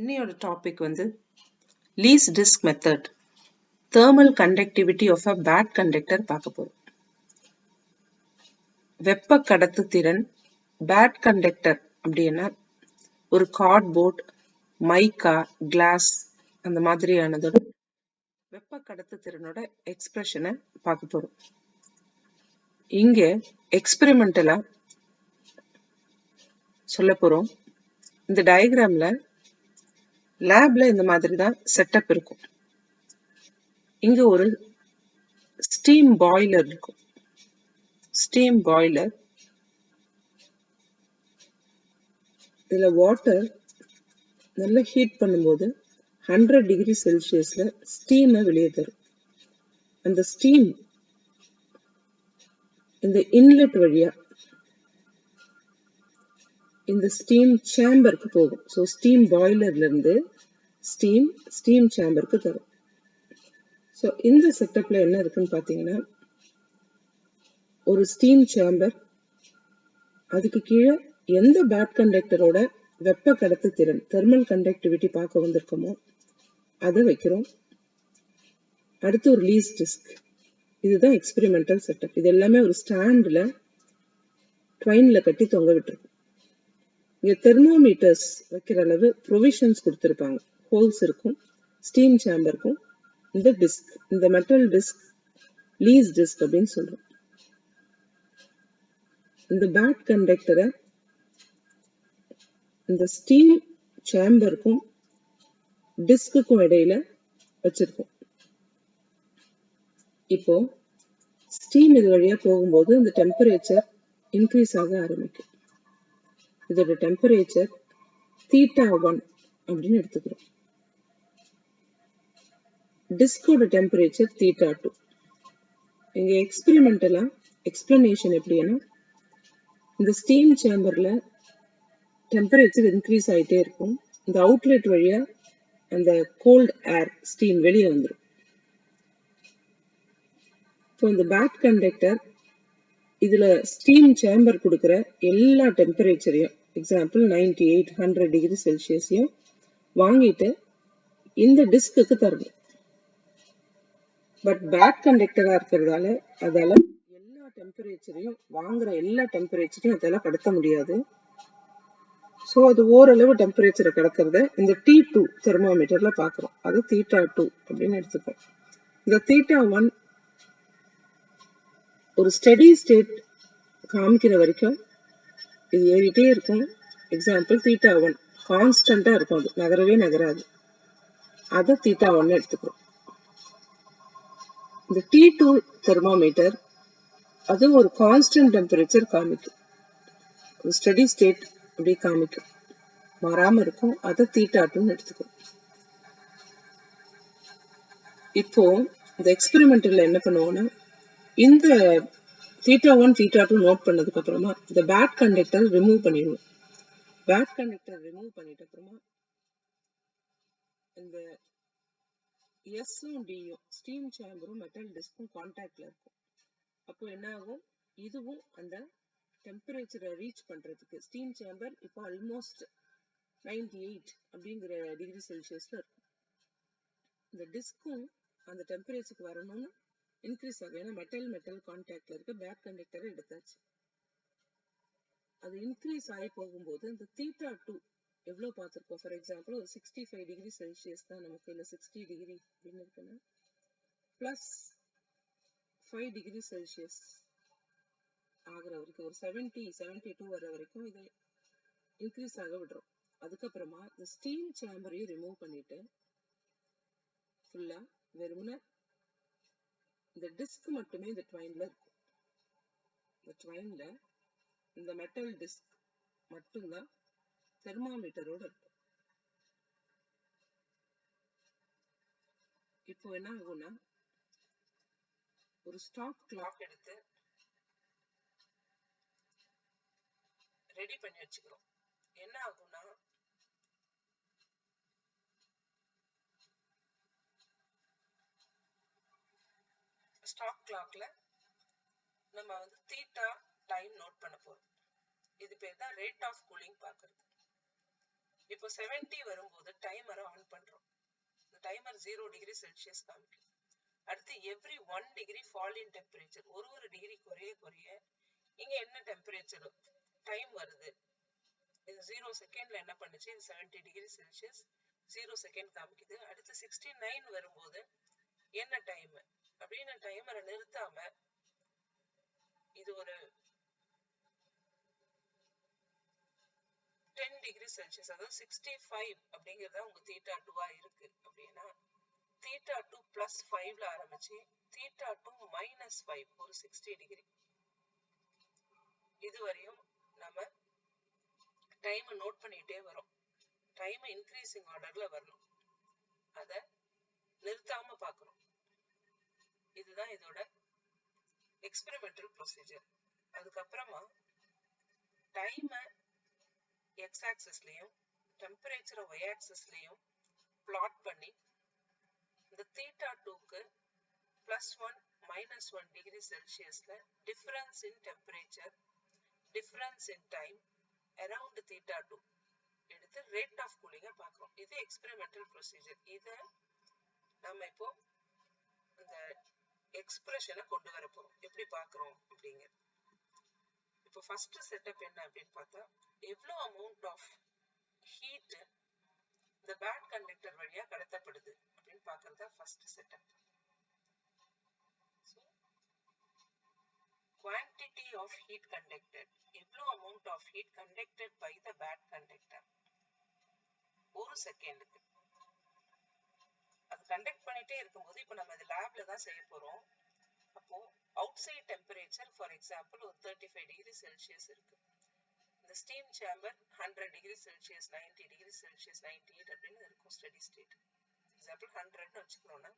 இன்னையோட டாபிக் வந்து least disk method thermal conductivity of a bad conductor பார்க்க போறோம். வெப்ப கடத்து திறன் பேட் கண்டக்டர் அப்படின்னா ஒரு கார்ட்போர்ட், மைக்கா, கிளாஸ் அந்த மாதிரியானதோட வெப்ப கடத்து திறனோட எக்ஸ்பிரஷனை பார்க்க போறோம். இங்க எக்ஸ்பெரிமெண்டலா சொல்ல போறோம். இந்த டயக்ராம்ல லேப்ல இந்த மாதிரி தான் செட்டப் இருக்கும். இங்க ஒரு ஸ்டீம் பாய்லர் இருக்கும். ஸ்டீம் பாய்லர், இதுல வாட்டர் நல்லா ஹீட் பண்ணும்போது 100 டிகிரி செல்சியஸ்ல ஸ்டீமை வெளியே தரும். அந்த ஸ்டீம் இந்த இன்லெட் வழியா இந்த ஸ்டீம் சேம்பருக்கு போகும். ஸோ ஸ்டீம் பாய்லர்ல இருந்து ஸ்டீம் சேம்பருக்கு தரும். ஸோ இந்த செட்டப்ல என்ன இருக்குன்னு பாத்தீங்கன்னா, ஒரு ஸ்டீம் சேம்பர், அதுக்கு கீழே எந்த பேட் கண்டக்டரோட வெப்ப கடத்து திறன் தெர்மல் கண்டக்டிவிட்டி பார்க்க வந்திருக்கோமோ அதை வைக்கிறோம். அடுத்து ஒரு லீஸ் டிஸ்க். இதுதான் எக்ஸ்பெரிமெண்டல் செட்டப். இது எல்லாமே ஒரு ஸ்டாண்ட்ல ட்வைன்ல கட்டி தொங்க விட்டுருக்கும். இங்க தெர்மோமீட்டர்ஸ் வைக்கிற அளவு ப்ரொவிஷன்ஸ் கொடுத்துருப்பாங்க. ஹோல்ஸ் இருக்கும் ஸ்டீம் சேம்பருக்கும். இந்த டிஸ்க், இந்த மெட்டல் டிஸ்க் லீஸ் டிஸ்க் அப்படின்னு சொல்றோம். இந்த பேட் கண்டக்டரை இந்த ஸ்டீம் சேம்பருக்கும் டிஸ்க்குக்கும் இடையில வச்சிருக்கோம். இப்போ ஸ்டீம் இது வழியா போகும்போது இந்த டெம்பரேச்சர் இன்க்ரீஸ் ஆக ஆரம்பிக்கும். இதோட டெம்பரேச்சர் θ1 அப்படின்னு எடுத்துக்கிறோம். டிஸ்கோட டெம்பரேச்சர் θ2. இங்க எக்ஸ்பெரிமெண்டலா எக்ஸ்பிளனேஷன் எப்படின்னா, இந்த ஸ்டீம் சேம்பர்ல டெம்பரேச்சர் இன்க்ரீஸ் ஆயிட்டே இருக்கும். இந்த அவுட்லெட் வழியா அந்த கோல்ட் ஏர் ஸ்டீம் வெளியே வந்துடும். ஸோ இந்த பேட் கண்டக்டர் இதுல ஸ்டீம் சேம்பர் கொடுக்குற எல்லா டெம்பரேச்சரையும், எக்ஸாம்பிள் 98 100 டிகிரி செல்சியஸையும் வாங்கிட்டு இந்த டிஸ்க்கு தரணும். பட் பேட் கண்டக்டரா இருக்கிறதால அதால எல்லா டெம்பரேச்சரையும் வாங்குற எல்லா டெம்பரேச்சரையும் அதால கடத்த முடியாது. ஸோ அது ஓரளவு டெம்பரேச்சரை கடக்கிறத இந்த T2 தெர்மோமீட்டர்ல பாக்குறோம். அது θ2 அப்படின்னு எடுத்துக்கோம். இந்த θ1 ஒரு ஸ்டெடி ஸ்டேட் காமிக்கிற வரைக்கும் இது ஏறிட்டே இருக்கும். எக்ஸாம்பிள் θ1 கான்ஸ்டன்டா இருக்கும், அது நகரவே நகராது. அதை θ1 எடுத்துக்கிறோம். இந்த T2 தெர்மோமீட்டர் அது ஒரு கான்ஸ்டன்ட் டெம்பரேச்சர் காமிக்கும். ஒரு ஸ்டெடி ஸ்டேட் அப்படி காமிக்கும், மாறாம இருக்கும். அதை θ2 எடுத்துக்கிறோம். இப்போ இந்த எக்ஸ்பெரிமெண்டல்ல என்ன பண்ணுவோம்னா, இந்த θ1 θ2 நோட் பண்ணதுக்கு அப்புறமா இந்த பேட் கண்டக்டர் ரிமூவ் பண்ணிடுவோம். பேட் கண்டக்டர் ரிமூவ் பண்ணிட்ட அப்புறமா இந்த எஸ்ஸும் டியும் ஸ்டீம் சேம்பரும் மெட்டல் டிஸ்க்கும் கான்டாக்ட்ல இருக்கும். அப்போ என்ன ஆகும், இதுவும் அந்த டெம்பரேச்சரை ரீச் பண்றதுக்கு ஸ்டீம் சேம்பர் இப்போ ஆல்மோஸ்ட் 98 அப்படிங்கிற டிகிரி செல்சியஸ்ல இருக்கும். இந்த டிஸ்க்கும் அந்த டெம்பரேச்சருக்கு வரணும்னு இன்க்ரீஸ் ஆகும். ஏன்னா மெட்டல் கான்டாக்ட்ல இருக்க பேட் கண்டக்டரை எடுத்தாச்சு. அது இன்க்ரீஸ் ஆகி போகும்போது இந்த θ2 எவ்வளவு பார்த்திருக்கோம். ஃபார் எக்ஸாம்பிள் ஒரு 65 டிகிரி செல்சியஸ் தான் நமக்கு, இல்ல 60 டிகிரி அப்படின்னு இருக்குன்னா பிளஸ் 5 டிகிரி செல்சியஸ் ஆகிற வரைக்கும், ஒரு 72 வர வரைக்கும் இதை இன்க்ரீஸ் ஆக விடுறோம். அதுக்கப்புறமா இந்த ஸ்டீம் சேம்பரையும் ரிமூவ் பண்ணிட்டு ஃபுல்லா வெறுமனே இந்த டிஸ்க் மட்டுமே இந்த ட்வைன்ல இருக்கும். இந்த ட்வைன்ல இந்த மெட்டல் டிஸ்க் மட்டும்தான் தெர்மாமீட்டரோட இருக்கும். இப்போ என்ன ஆகும்னா, ஒரு ஸ்டாப் கிளாக் எடுத்து ரெடி பண்ணி வச்சுக்கிறோம். என்ன ஆகும்னா, ஸ்டாப் கிளாக்ல நம்ம வந்து θ டைம் நோட் பண்ண போறோம். இது பேர் தான் ரேட் ஆஃப் கூலிங் பார்க்கறது. இப்போ 70 வரும்போது டைமரை ஆன் பண்றோம். இந்த டைமர் 0 டிகிரி செல்சியஸ் காமிக்கும். அடுத்து every 1 degree fall in temperature, ஒரு டிகிரி குறைய குறைய இங்க என்ன டெம்பரேச்சர் டைம் வருது. இது 0 செகண்ட்ல என்ன பண்ணுச்சு, இது 70 டிகிரி செல்சியஸ் 0 செகண்ட் காமிக்குது. அடுத்து 69 வரும்போது என்ன டைம் அப்படின்னு டைமரை நிறுத்தாம இது ஒரு 10 டிகிரி செல்சியஸ், அதாவது 65 அப்படிங்கறத உங்க θ2 இருக்கு அப்படின்னா θ2 +5ல ஆரம்பிச்சு θ2 -5 ஒரு 60 டிகிரி இதுவரையும் நம்ம டைம் நோட் பண்ணிட்டே வரோம். டைம் இன்க்ரீசிங் ஆர்டர்ல வரணும், அத நிறுத்தாம பார்க்கணும். இதுதான் இதோட எக்ஸ்பெரிமெண்டல் ப்ரொசீஜர். அதுக்கப்புறமா டைம் எக்ஸ் ஆக்சிஸ்லயும் டெம்பரேச்சரை ஒய் ஆக்சிஸ்லயும் பிளாட் பண்ணி இந்த θ2க்கு +1 -1 டிகிரி செல்சியஸ்ல difference in temperature, difference in time around θ2 எடுத்து ரேட் ஆஃப் கூலிங்க பார்க்கிறோம். இது எக்ஸ்பெரிமெண்டல் ப்ரொசீஜர். இத நம்ம இப்போ இந்த எக்ஸ்பிரஷனை கொண்டு வர போறோம். எப்படி பார்க்கிறோம் அப்படிங்கிறது. இப்போ ஃபர்ஸ்ட் செட்டப் என்ன அப்படின்னு பார்த்தா, எவ்வளோ அமௌண்ட் ஆஃப் ஹீட் இந்த பேட் கண்டக்டர் வழியா கடத்தப்படுது அப்படின்னு பார்க்கறது தான் first setup. Quantity of heat conducted, எவ்வளோ amount of heat conducted by the bad conductor ஒரு செகண்டுக்கு. அது கண்டக்ட் பண்ணிட்டே இருக்கும்போது இப்போ நம்ம இது லேப்ல தான் செய்ய போறோம். அப்போ outside temperature for example ஒரு 35 டிகிரி செல்சியஸ் இருக்கு. இந்த steam chamber 100 degree Celsius, 90 degree Celsius, 98 அப்படின்னு இருக்கும் ஸ்டெடி ஸ்டேட். எக்ஸாம்பிள் 100ன்னு வச்சுக்கிறோம்னா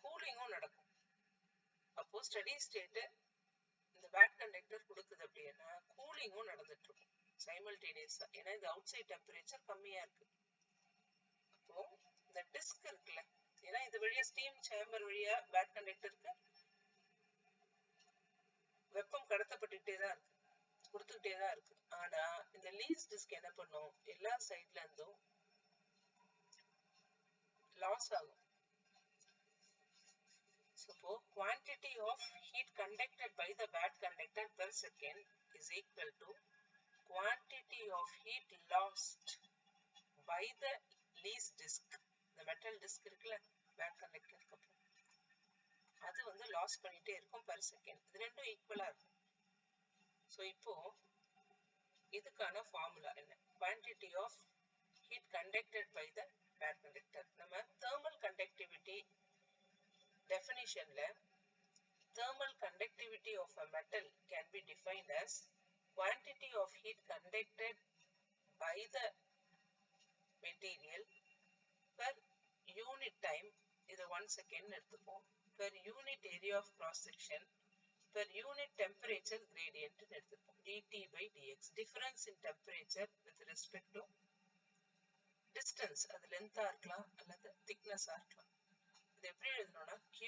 கூலிங்கும் நடக்கும். அப்போ ஸ்டெடி ஸ்டேட் இந்த பேட் கண்டக்டர் கொடுக்குது அப்படின்னா கூலிங்கும் நடந்துட்டு இருக்கும் சைமல்டேனியஸா. ஏன்னா இது அவுட் சைட் டெம்பரேச்சர் கம்மியா இருக்கு. அப்போ இந்த டிஸ்க் இருக்குல்ல, ஏன்னா இது வழியா ஸ்டீம் சேம்பர் வழியா பேட் கண்டக்டருக்கு வெப்பம் கடத்தப்பட்டுட்டே தான் இருக்கு, கொடுத்துக்கிட்டே தான் இருக்கு. ஆனா இந்த லீஸ் டிஸ்க் என்ன பண்ணும், எல்லா சைட்ல இருந்தும் லாஸ் ஆகும். So, quantity of heat conducted by the bad conductor per second is equal to quantity of heat lost by the least disk. The metal disk இருக்குல்ல bad conductor அப்புறம் அது வந்து லாஸ் பண்ணிட்டே இருக்கும் per second. இது ரெண்டும் ஈக்குவலா இருக்கும். ஸோ இப்போ இதுக்கான ஃபார்முலா என்ன, quantity of heat conducted by the bad conductor. நம்ம thermal conductivity definitionல thermal conductivity of a metal can be defined as quantity of heat conducted by the material per unit time, இது 1 second எடுத்துப்போம், per unit area of cross section, per unit temperature gradient எடுத்துப்போம், dt by dx. difference in temperature with respect to distance, அது length-ஆ இருக்கலாம் அல்லது thickness-ஆ இருக்கலாம். இது எப்படி எழுதணும்னா Q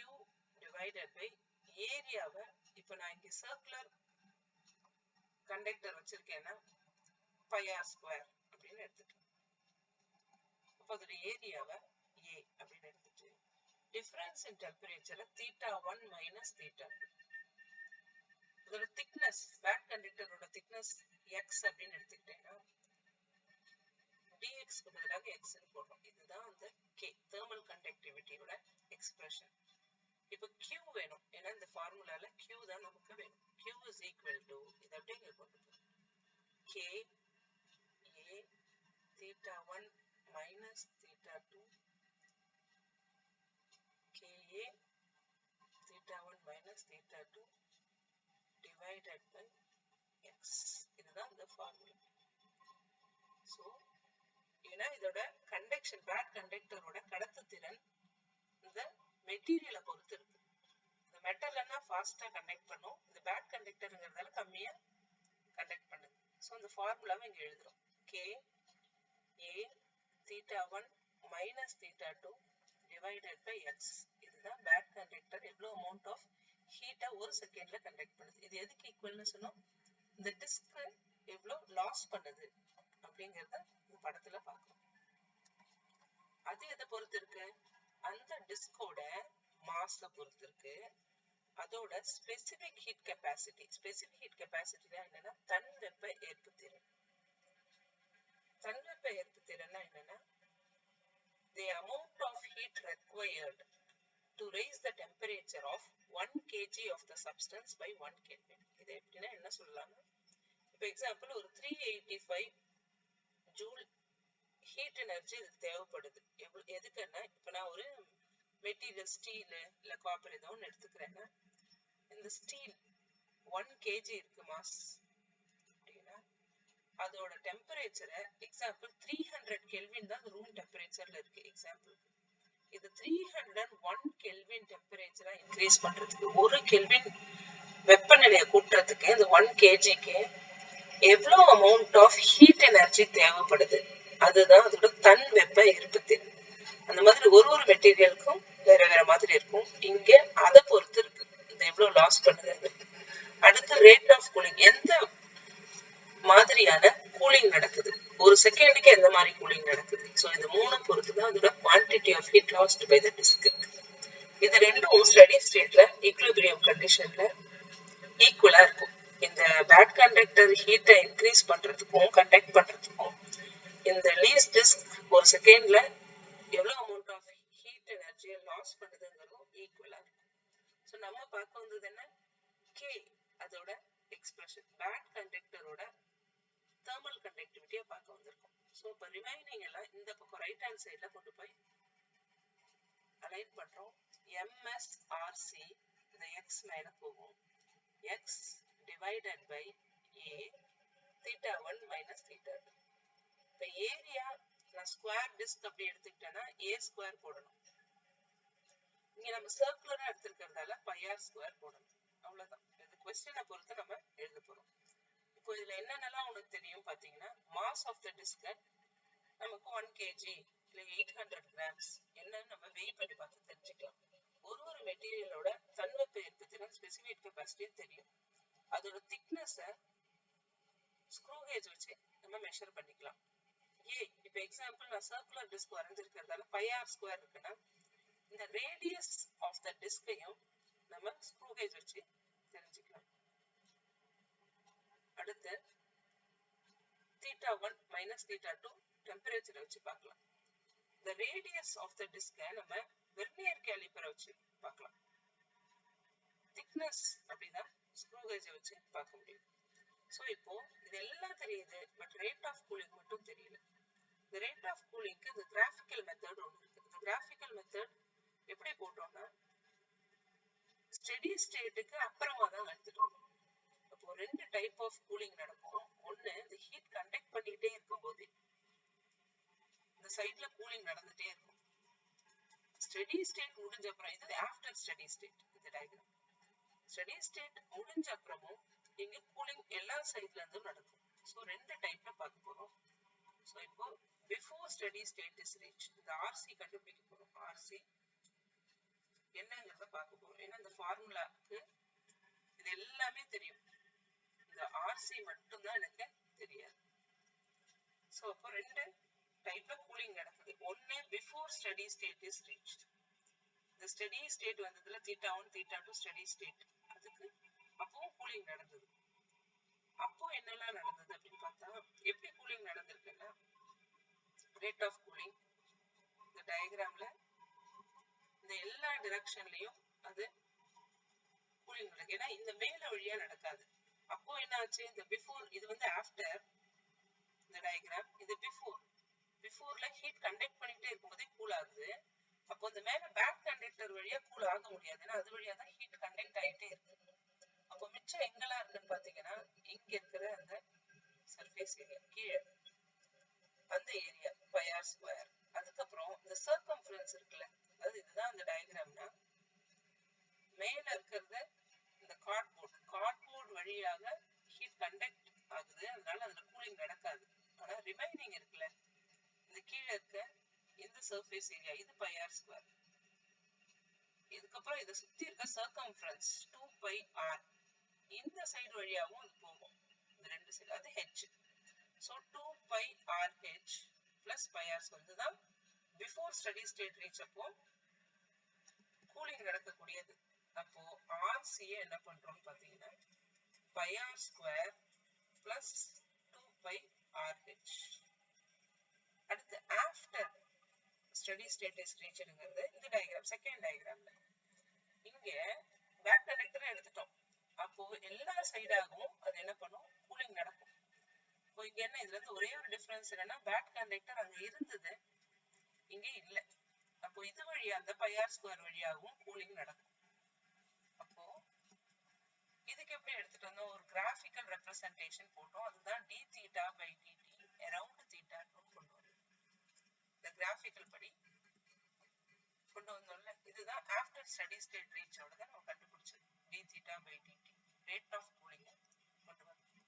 divided by ஏரியாவை, இப்போ நான் இங்க சர்க்குலர் கண்டக்டர் வச்சிருக்கேன்னா πr² அப்படின்னு எடுத்துக்கலாம். அப்போ அதோட ஏரியாவை A அப்படின்னு எடுத்துட்டு டிஃபரன்ஸ் இன் டெம்பரேச்சரை θ1 minus θ2, அதோட திக்னஸ் பேட் கண்டக்டரோட திக்னஸ் x அப்படின்னு எடுத்துக்கிட்டேன்னா dx க்கு பதிலாக x ன்னு போடுறோம். இதுதான் அந்த K thermal conductivityயோட எக்ஸ்பிரஷன். இப்போ Q வேணும், ஏன்னா இந்த ஃபார்முலால Q தான் நமக்கு வேணும். Q is equal to, இது அப்படியே இங்க கொண்டு போறோம், K A θ1 minus θ2 K A θ1 minus θ2 divided by x. இதுதான் இந்த ஃபார்முலா. ஸோ ஏன்னா இதோட கண்டக்ஷன் பேட் கண்டக்டரோட கடத்துத்திறன் இந்த மெட்டீரியலை பொறுத்து இருக்கு. இந்த மெட்டல்னா ஃபாஸ்டா கண்டக்ட் பண்ணும், இந்த பேட் கண்டக்டர்ங்கிறதால கம்மியா கண்டக்ட் பண்ணுது. ஸோ இந்த ஃபார்முலாவை இங்க எழுதுறோம், K A θ1 minus θ2 divided by x. இதுதான் பேட் கண்டக்டர் எவ்வளவு அமௌண்ட் ஆஃப் ஹீட்டை ஒரு செகண்ட்ல கண்டக்ட் பண்ணுது. இது எதுக்கு ஈக்குவல்னு சொன்னோம், இந்த டிஸ்க் எவ்வளவு லாஸ் பண்ணுது அப்படிங்கறத இந்த படத்துல பார்க்கணும். அது எதை பொறுத்து இருக்கு? அந்த டிஸ்கோட மாஸ பொறுத்து இருக்கு. அதோட specific heat capacity. Specific heat கெப்பாசிட்டினா என்னன்னா தன்வெப்ப ஏற்புத்திறன். தன்வெப்ப ஏற்புத்திறன்னா என்னன்னா the amount of heat required to raise the temperature of 1 kg of the substance by 1 Kelvin. இது எப்படின்னா என்ன சொல்லலாம்னா, இப்போ எக்ஸாம்பிள் ஒரு 385 ஜூல் ஹீட் எனர்ஜி இதுக்கு தேவைப்படுது. எதுக்குன்னா, இப்போ நான் ஒரு மெட்டீரியல் ஸ்டீல் இல்லை காப்பர் ஏதோ ஒன்று எடுத்துக்கிறேன்னா, இந்த ஸ்டீல் 1 kg இருக்கு மாஸ் அப்படின்னா அதோட டெம்பரேச்சரை எக்ஸாம்பிள் 300 கெல்வின் தான் ரூம் டெம்பரேச்சர்ல இருக்கு. எக்ஸாம்பிள் இது 301 கெல்வின் டெம்பரேச்சரா இன்க்ரீஸ் பண்றதுக்கு, 1 கெல்வின் வெப்பநிலையை கூட்டுறதுக்கு இந்த 1 kgக்கு எவ்வளவு அமௌண்ட் ஆஃப் ஹீட் எனர்ஜி தேவைப்படுது, அதுதான் அதோட தன் வெப்ப இருப்புத்திறன். அந்த மாதிரி ஒரு ஒரு மெட்டீரியலுக்கும் வேற வேற மாதிரி இருக்கும். இங்க அதை பொறுத்து இருக்கு இது எவ்வளவு லாஸ் பண்ணுது. அடுத்து ரேட் ஆஃப் கூலிங், எந்த மாதிரியான கூலிங் நடக்குது, ஒரு செகண்டுக்கு எந்த மாதிரி கூலிங் நடக்குது. ஸோ இது மூணு பொறுத்துதான் அதோட quantity of heat lost by the disc. இது ரெண்டும் ஸ்டடி ஸ்டேட்ல ஈக்விலிபிரியம் கண்டிஷன்ல ஈக்குவலா இருக்கும். இந்த பேட் கண்டக்டர் ஹீட்டை இன்க்ரீஸ் பண்றதுக்கும் கண்டக்ட் பண்றதுக்கும் இந்த லீஸ் டிஸ்க் ஒரு செகண்ட்ல எவ்வளவு அமௌண்ட் ஆஃப் ஹீட் எனர்ஜியை லாஸ் பண்ணுதுங்கிறதும் ஈக்குவலா இருக்கும். ஸோ நம்ம பார்க்க வந்தது என்ன, கே அதோட எக்ஸ்பிரஷன், பேட் கண்டக்டரோட thermal conductivity பார்க்க வந்திருக்கும். ஸோ இப்போ ரிமைனிங் எல்லாம் இந்த பக்கம் ரைட் ஹேண்ட் சைட்ல கொண்டு போய் அலைன் பண்றோம். MSRC இந்த x மேல போகும், x divided by a θ1 minus θ2. இப்போ ஏரியா நான் ஸ்கொயர் டிஸ்க் அப்படி எடுத்துக்கிட்டேன்னா a ஸ்கொயர் போடணும். இங்க நம்ம சர்க்குலரா எடுத்துக்கிறதால πr ஸ்கொயர் போடணும். அவ்வளவுதான். இது கொஸ்டினை பொறுத்து நம்ம எழுத போறோம். இப்போ இதுல என்னென்னலாம் உனக்கு தெரியும் பாத்தீங்கன்னா, மாஸ் ஆஃப் த டிஸ்க் நமக்கு 1 kg இல்ல 800 கிராம்ஸ் என்னன்னு நம்ம வெயிட் பண்ணி பார்த்து தெரிஞ்சுக்கலாம். ஒரு ஒரு மெட்டீரியலோட தன்வெப்ப ஏற்புத்திறன் ஸ்பெசிபிக் கெப்பாசிட்டி தெரியும். அதோட திக்னஸ் ஸ்க்ரூ கேஜ் வச்சு நம்ம மெஷர் பண்ணிக்கலாம். இப்போ எக்ஸாம்பிள் நான் சர்க்குலர் டிஸ்க் வரைஞ்சிருக்கிறதால πr ஸ்கொயர் இருக்குன்னா இந்த ரேடியஸ் ஆஃப் த டிஸ்கையும் நம்ம ஸ்க்ரூ கேஜ் வச்சு தெரிஞ்சுக்கலாம். அடுத்து θ1 மைனஸ் θ2 டெம்பரேச்சரை வச்சு பார்க்கலாம். the radius of the disc நம்ம வெர்னியர் கேலிப்பரை வச்சு பார்க்கலாம். thickness அப்படிதான் ஸ்க்ரூ கேஜை வச்சு பார்க்க முடியும். ஸோ இப்போ இதெல்லாம் தெரியுது, பட் ரேட் ஆஃப் கூலிங் மட்டும் தெரியல. இந்த ரேட் ஆஃப் கூலிங்க்கு இந்த கிராஃபிக்கல் மெத்தட் ஒன்று இருக்கு. இந்த கிராஃபிக்கல் மெத்தட் எப்படி போட்டோம்னா ஸ்டெடி ஸ்டேட்டுக்கு அப்புறமா தான் எடுத்துட்டோம். அப்போ ரெண்டு டைப் ஆஃப் கூலிங் நடக்கும். ஒன்னு இந்த ஹீட் கண்டக்ட் பண்ணிக்கிட்டே இருக்கும்போது இந்த சைட்ல கூலிங் நடந்துட்டே இருக்கும். ஸ்டெடி ஸ்டேட் முடிஞ்ச அப்புறம் இது ஆஃப்டர் ஸ்டெடி ஸ்டேட். இந்த டயக்ராம் ஸ்டெடி ஸ்டேட் முடிஞ்ச அப்புறமும் இங்க கூலிங் எல்லா சைட்ல இருந்தும் நடக்கும். ஸோ ரெண்டு டைப்ல பார்க்க போறோம். ஸோ இப்போ before steady state is reach இந்த ஆர்சி கண்டுபிடிக்க போறோம். ஆர்சி என்னங்கிறத பார்க்க போறோம். ஏன்னா இந்த ஃபார்முலாக்கு இது எல்லாமே தெரியும், இந்த ஆர்சி மட்டும்தான் எனக்கு தெரியாது. ஸோ அப்போ ரெண்டு டைப்ல கூலிங் நடக்குது. ஒன்னு before steady state is reach. இந்த ஸ்டெடி ஸ்டேட் வந்ததுல θ1 θ2 ஸ்டெடி ஸ்டேட், அதுக்கு அப்பவும் கூலிங் நடந்தது. அப்போ என்னெல்லாம் நடந்தது அப்படின்னு பார்த்தா, எப்படி கூலிங் நடந்திருக்குன்னா ரேட் ஆஃப் கூலிங் இந்த டயக்ராம்ல இந்த எல்லா டிரெக்ஷன்லயும் அது கூலிங் நடக்கு. ஏன்னா இந்த மேல வழியா நடக்காது. அப்போ என்ன ஆச்சு, இந்த பிஃபோர் இது வந்து ஆஃப்டர் இந்த டயக்ராம், இது பிஃபோர்ல ஹீட் கண்டக்ட் பண்ணிட்டே இருக்கும்போதே கூல் ஆகுது. அப்போ இந்த மேல பேக் கண்டக்டர் வழியா கூல் ஆக முடியாது, ஏன்னா அது வழியா தான் ஹீட் கண்டக்ட் ஆயிட்டே இருக்கு. அப்போ மிச்சம் எங்கெல்லாம் இருக்குன்னு பாத்தீங்கன்னா, இங்க இருக்கிற அந்த சர்ஃபேஸ் ஏரியா, கீழே அந்த ஏரியா πr ஸ்கொயர். அதுக்கப்புறம் இந்த சர்க்கம்ஃபரன்ஸ் இருக்குல்ல, அதாவது இதுதான் அந்த டயக்ராம்னா மேல இருக்கிறது இந்த கார்ட்போர்ட் வழியாக ஹீட் கண்டக்ட் ஆகுது, அதனால அதுல கூலிங் நடக்காது. ஆனா ரிமைனிங் இருக்குல்ல, இந்த கீழே இருக்க இந்த சர்ஃபேஸ் ஏரியா இது πr ஸ்கொயர். இதுக்கப்புறம் இதை சுத்தி இருக்க சர்க்கம்ஃபரன்ஸ் 2πr, இந்த சைடு வழியாகவும் அது போகும், இந்த ரெண்டு சைடு, அது h. So 2πrh plus πr வந்துதான் பிஃபோர் ஸ்டடி ஸ்டேட் ரீச் அப்போ கூலிங் நடக்கக்கூடியது. அப்போ RCயை என்ன பண்றோம் பாத்தீங்கன்னா pi r square plus 2 pi RH. அடுத்து ஆஃப்டர் ஸ்டடி ஸ்டேட் இஸ் ரீச்ங்கிறது இந்த டயகிராம் செகண்ட் டயகிராம்ல இங்க பேக் கண்டக்டர் எடுத்துட்டோம். அப்போ எல்லா சைடாகவும் அது என்ன பண்ணும் கூலிங் நடக்கும். இப்போ இங்க என்ன இதுல இருந்து ஒரே ஒரு டிஃபரன்ஸ் என்னன்னா பேக் கண்டக்டர் அங்க இருந்தது இங்க இல்ல. அப்போ இது வழியா அந்த pi r square வழியாகவும் கூலிங் நடக்கும். அப்போ இதுக்கு எப்படி எடுத்துட்டு வந்தோம் ஒரு கிராஃபிக்கல் ரெப்ரசன்டேஷன் போட்டோம். அதுதான் d theta by dt around theta ன்னு கொண்டு வந்தோம். இந்த கிராஃபிக்கல் படி கொண்டு வந்தோம்ல இதுதான் ஆஃப்டர் ஸ்டடி ஸ்டேட் ரீச் ஓட நம்ம கண்டுபிடிச்சது d theta by dt rate of cooling கொண்டு வந்தோம்.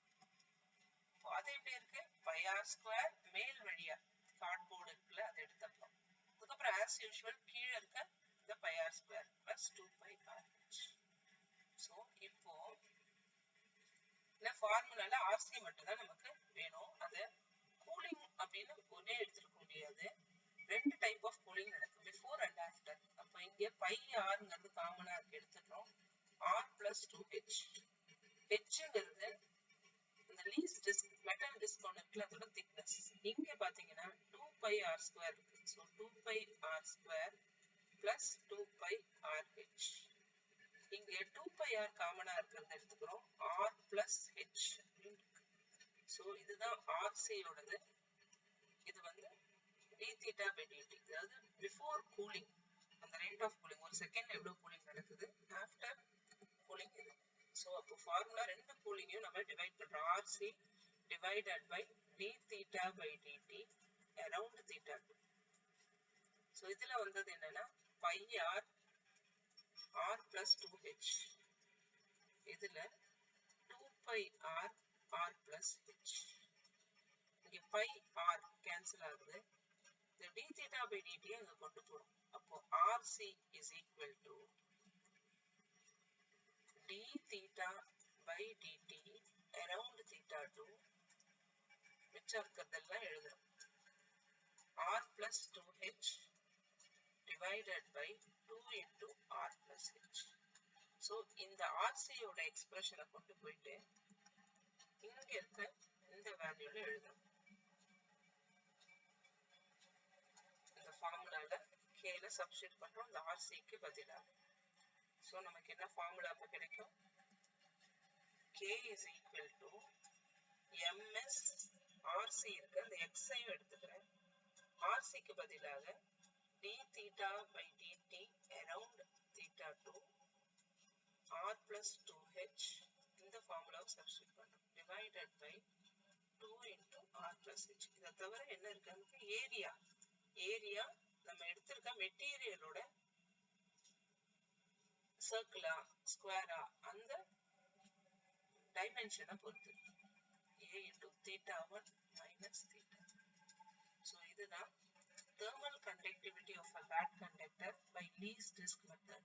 இப்போ அது எப்படி இருக்கு pi r square மேல் வழியா கார்ட்போர்டு இருக்குல்ல அதை எடுத்துக்கலாம். அதுக்கப்புறம் as usual கீழே இருக்க இந்த pi r square plus 2 pi RH. So இப்போ இந்த ஃபார்முலால RC மட்டும் தான் நமக்கு வேணும். அது கூலிங் அப்படின்னு ஒரே எடுத்துக்க முடியாது. ரெண்டு டைப் ஆஃப் கூலிங் நடக்கும் பிஃபோர் அண்ட் ஆஃப்டர். அப்போ இங்க pi rங்கிறது காமனா இருக்கு எடுத்துக்கிறோம். R plus 2H. Hங்கிறது இந்த லீஸ்ட் டிஸ்க் மெட்டல் டிஸ்க் ஒன்று இருக்குல்ல அதோட திக்னஸ். இங்க பாத்தீங்கன்னா 2 pi r square இருக்கு. So 2 pi r square plus 2 pi RH. இங்க 2 pi r காமனா இருக்கிறத எடுத்துக்கிறோம். R plus H. ஸோ இதுதான் RC யோடது. இது வந்து d theta by dt. அதாவது பிஃபோர் கூலிங் அந்த ரேட் ஆஃப் கூலிங் ஒரு செகண்ட் எவ்வளவு கூலிங் நடக்குது ஆஃப்டர் கூலிங் இது. ஸோ அப்போ ஃபார்முலா ரெண்டு கூலிங்கையும் நம்ம டிவைட் பண்றோம். RC divided by d theta by dt around theta 2. So இதுல வந்தது என்னன்னா pi r r plus 2H. இதுல 2 pi r r plus H. இங்க pi r கேன்சல் ஆகுது. இந்த d theta by dt அங்க கொண்டு போறோம். அப்போ RC is equal to d theta by dt around theta 2 மிச்சம் இருக்கிறதெல்லாம் எழுதுறோம். R plus 2H divided by 2 into R plus H. So இந்த RC யோட எக்ஸ்பிரஷனை கொண்டு போயிட்டு இங்க இருக்க இந்த வேல்யூல எழுதுறோம். இந்த ஃபார்முலால k ல சப்ஸ்டிட்யூட் பண்றோம் இந்த RC க்கு பதிலா. சோ நமக்கு என்ன ஃபார்முலா அப்ப கிடைக்கும் k is equal to ms RC இருக்கு அந்த x ஐயும் எடுத்துக்கிறேன். RC க்கு பதிலாக d theta by dt around theta 2 r plus 2H இந்த ஃபார்முலாவை சப்ஸ்டிட்யூட் பண்றோம். divided by 2 into r plus H. இதை தவிர என்ன இருக்கு நமக்கு ஏரியா நம்ம எடுத்திருக்க மெட்டீரியலோட சர்க்கிளா ஸ்கொயரா அந்த டைமென்ஷனை பொறுத்து a into theta 1 minus theta. So இதுதான் thermal conductivity of a bad conductor by least disk method.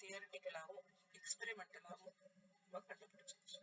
தியரிட்டிக்கலாவும் எக்ஸ்பெரிமெண்டலாவும் நம்ம கண்டுபிடிச்சிருச்சு.